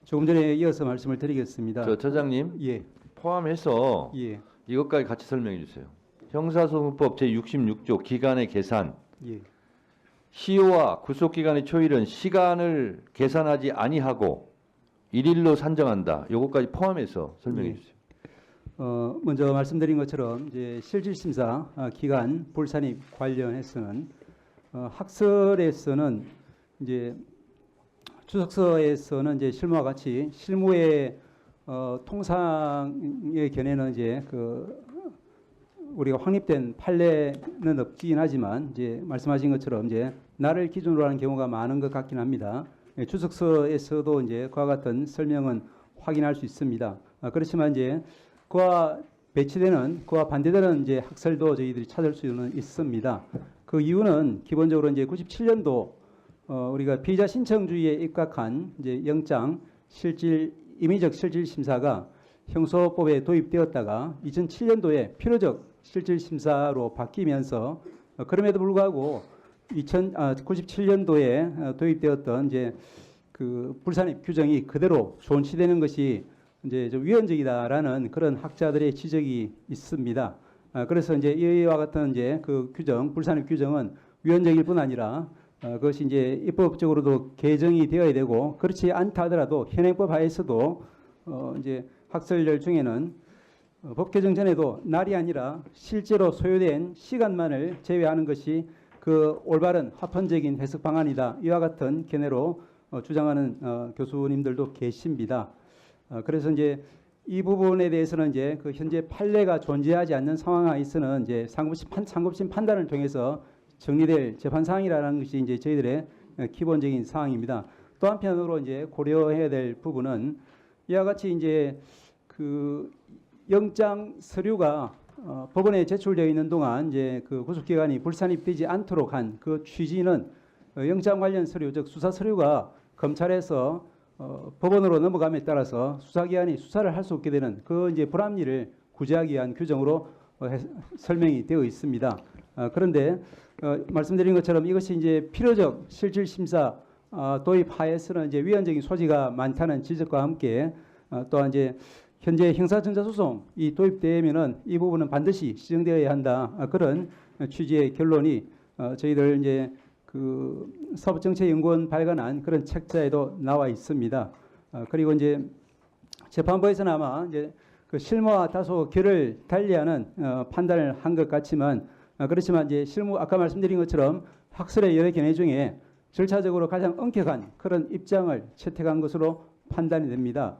조금 전에 이어서 말씀을 드리겠습니다. 저 처장님 예, 포함해서 예, 이것까지 같이 설명해 주세요. 형사소송법 제66조 기간의 계산. 예. 시효와 구속기간의 초일은 시간을 계산하지 아니하고 일일로 산정한다. 요것까지 포함해서 설명해 예. 주세요. 먼저 말씀드린 것처럼 이제 실질심사 기간 불산입 관련해서는 학설에서는 이제 주석서에서는 이제 실무와 같이 실무의 통상의 견해는 이제 우리가 확립된 판례는 없긴 하지만 이제 말씀하신 것처럼 이제 날을 기준으로 하는 경우가 많은 것 같긴 합니다. 주석서에서도 이제 그와 같은 설명은 확인할 수 있습니다. 그렇지만 이제 그와 그와 반대되는 이제 학설도 저희들이 찾을 수는 있습니다. 그 이유는 기본적으로 이제 97년도 우리가 피의자 신청주의에 입각한 이제 영장 임의적 실질 심사가 형소법에 도입되었다가 2007년도에 필요적 실질 심사로 바뀌면서 그럼에도 불구하고 97년도에 도입되었던 이제 그 불산입 규정이 그대로 존치되는 것이 이제 좀 위헌적이다라는 그런 학자들의 지적이 있습니다. 그래서 이제 이와 같은 이제 그 규정, 불산입 규정은 위헌적일 뿐 아니라 그것이 이제 입법적으로도 개정이 되어야 되고 그렇지 않다 하더라도 현행법 하에서도 이제 학설들 중에는 법 개정 전에도 날이 아니라 실제로 소요된 시간만을 제외하는 것이 그 올바른 합헌적인 해석 방안이다. 이와 같은 견해로 주장하는 교수님들도 계십니다. 그래서 이제 이 부분에 대해서는 이제 그 현재 판례가 존재하지 않는 상황하에서는 이제 상급심 판단을 통해서 정리될 재판 사항이라는 것이 이제 저희들의 기본적인 사항입니다. 또 한편으로 이제 고려해야 될 부분은 이와 같이 이제 그 영장 서류가 법원에 제출되어 있는 동안 이제 그 구속기간이 불산입되지 않도록 한 그 취지는 영장 관련 서류, 즉 수사 서류가 검찰에서 법원으로 넘어감에 따라서 수사기관이 수사를 할 수 없게 되는 그 이제 불합리를 구제하기 위한 규정으로 설명이 되어 있습니다. 그런데 말씀드린 것처럼 이것이 이제 필요적 실질 심사 도입하에서는 이제 위헌적인 소지가 많다는 지적과 함께 또한 이제 현재 형사전자소송이 도입되면은 이 부분은 반드시 시정되어야 한다. 그런 취지의 결론이 저희들 이제 그 사법정책연구원 발간한 그런 책자에도 나와 있습니다. 그리고 이제 재판부에서는 아마 이제 그 실무와 다소 결을 달리하는 판단을 한 것 같지만 그렇지만 이제 실무 아까 말씀드린 것처럼 학설의 여러 견해 중에 절차적으로 가장 엄격한 그런 입장을 채택한 것으로 판단이 됩니다.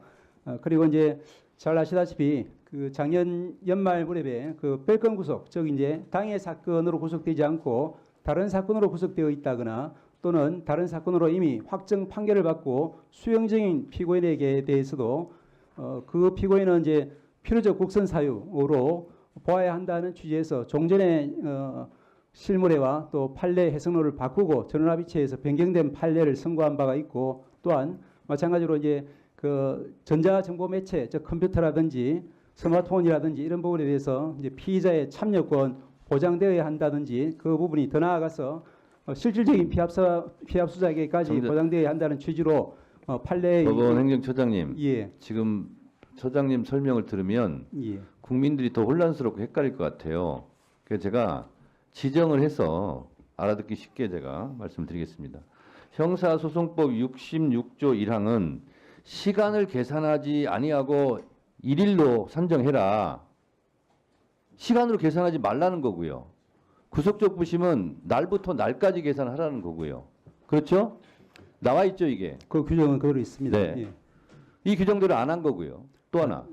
그리고 이제 잘 아시다시피 그 작년 연말 무렵에 그 별건 구속, 즉 이제 당해 사건으로 구속되지 않고 다른 사건으로 구속되어 있다거나 또는 다른 사건으로 이미 확정 판결을 받고 수용 중인 피고인에게 대해서도 그 피고인은 이제 필요적 국선 사유로 보아야 한다는 취지에서 종전의 실무례와 또 판례 해석론을 바꾸고 전원합의체에서 변경된 판례를 선고한 바가 있고 또한 마찬가지로 이제 그 전자정보 매체, 즉 컴퓨터라든지 스마트폰이라든지 이런 부분에 대해서 이제 피의자의 참여권 보장되어야 한다든지 그 부분이 더 나아가서 실질적인 피합 수사에게까지 보장되어야 한다는 취지로 판례 법원 행정처장님, 예. 지금 처장님 설명을 들으면 예. 국민들이 더 혼란스럽고 헷갈릴 것 같아요. 그래서 제가 지정을 해서 알아듣기 쉽게 제가 말씀드리겠습니다. 형사소송법 66조 1항은 시간을 계산하지 아니하고 일일로 산정해라. 시간으로 계산하지 말라는 거고요. 구속적 부심은 날부터 날까지 계산하라는 거고요. 그렇죠? 나와 있죠, 이게. 그 규정은 그대로 있습니다. 네. 예. 이 규정대로 안 한 거고요. 또 하나.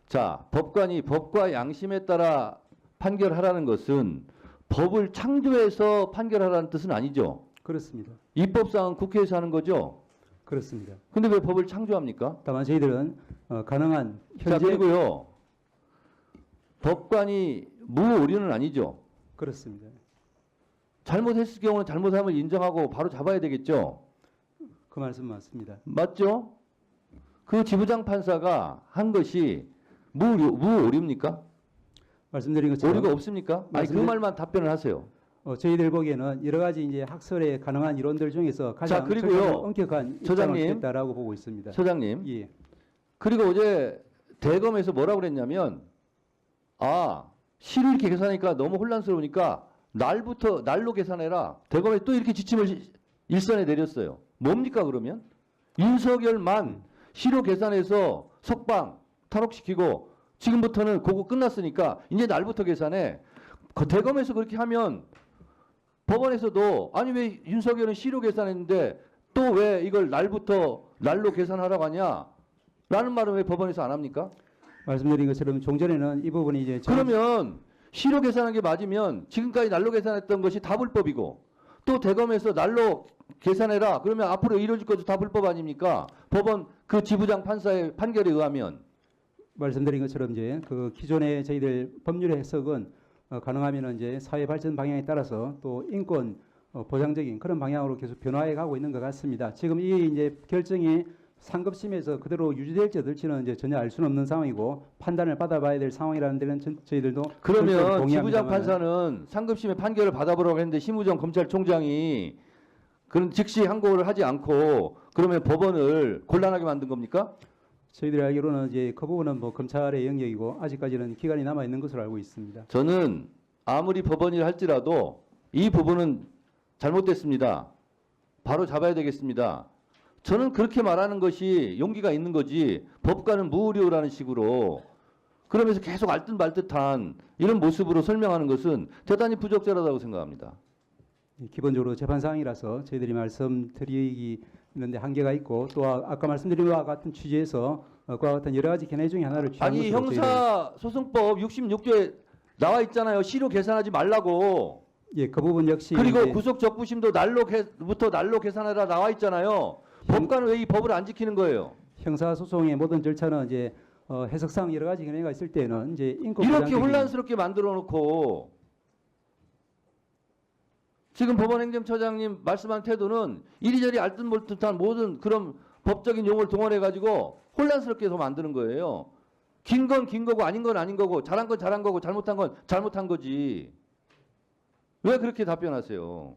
자, 법관이 법과 양심에 따라 판결하라는 것은 법을 창조해서 판결하라는 뜻은 아니죠. 그렇습니다. 입법상은 국회에서 하는 거죠. 그렇습니다. 근데 왜 법을 창조합니까? 다만 저희들은 가능한 자, 현재 그리고요. 법관이 무오류는 아니죠. 그렇습니다. 잘못했을 경우는 잘못함을 인정하고 바로 잡아야 되겠죠. 그 말씀 맞습니다. 맞죠? 그 지부장 판사가 한 것이 무오류입니까? 말씀드린 것처럼 오류가 없습니까? 아니 그 말만 답변을 하세요. 저희들 보기에는 여러 가지 이제 학설에 가능한 이론들 중에서 가장 그리고요. 적절하고 엄격한 입장을 처장님. 취했다라고 보고 있습니다. 처장님. 예. 그리고 어제 대검에서 뭐라고 그랬냐면 시를 이렇게 계산하니까 너무 혼란스러우니까 날로 계산해라. 대검에 또 이렇게 지침을 일선에 내렸어요. 뭡니까 그러면? 윤석열만 시로 계산해서 석방 탈옥시키고 지금부터는 그거 끝났으니까 이제 날부터 계산해. 대검에서 그렇게 하면 법원에서도 아니 왜 윤석열은 시로 계산했는데 또 왜 이걸 날로 계산하라고 하냐? 라는 말은 왜 법원에서 안 합니까? 말씀드린 것처럼 종전에는 이 부분이 이제 그러면 시로 계산한 게 맞으면 지금까지 날로 계산했던 것이 다 불법이고 또 대검에서 날로 계산해라. 그러면 앞으로 이루어질 것도 다 불법 아닙니까? 법원 그 지부장 판사의 판결에 의하면. 말씀드린 것처럼 이제 그 기존의 저희들 법률의 해석은 가능하면 이제 사회 발전 방향에 따라서 또 인권 보장적인 그런 방향으로 계속 변화해 가고 있는 것 같습니다. 지금 이 이제 결정이 상급심에서 그대로 유지될지 어떨지는 이제 전혀 알 수는 없는 상황이고 판단을 받아봐야 될 상황이라는 데는 저희들도 그러면 동의합니다만 지부장 판사는 상급심의 판결을 받아보라고 했는데 심우정 검찰총장이 그런 즉시 항고를 하지 않고 그러면 법원을 곤란하게 만든 겁니까? 저희들이 알기로는 이제 그 부분은 뭐 검찰의 영역이고 아직까지는 기간이 남아 있는 것으로 알고 있습니다. 저는 아무리 법원이라 할지라도 이 부분은 잘못됐습니다. 바로 잡아야 되겠습니다. 저는 그렇게 말하는 것이 용기가 있는 거지 법관은 무의료라는 식으로 그러면서 계속 알듯 말듯한 이런 모습으로 설명하는 것은 대단히 부적절하다고 생각합니다. 기본적으로 재판 사항이라서 저희들이 말씀드리는데 한계가 있고 또 아까 말씀드린 것과 같은 취지에서 그와 같은 여러 가지 견해 중에 하나를 취한 아니 것으로 형사소송법 66조에 나와 있잖아요. 시로 계산하지 말라고. 예, 그 부분 역시 그리고 이제 구속 적부심도 날로 계산하라 나와 있잖아요. 법관은 왜 이 법을 안 지키는 거예요? 형사소송의 모든 절차는 이제 해석상 여러 가지 견해가 있을 때는 이제 인권 이렇게 보장적인- 혼란스럽게 만들어 놓고 지금 법원행정처장님 말씀한 태도는 이리저리 알듯말듯한 모든 그런 법적인 용어를 동원해 가지고 혼란스럽게 더 만드는 거예요. 긴 건 긴 거고 아닌 건 아닌 거고 잘한 건 잘한 거고 잘못한 건 잘못한 거지. 왜 그렇게 답변하세요?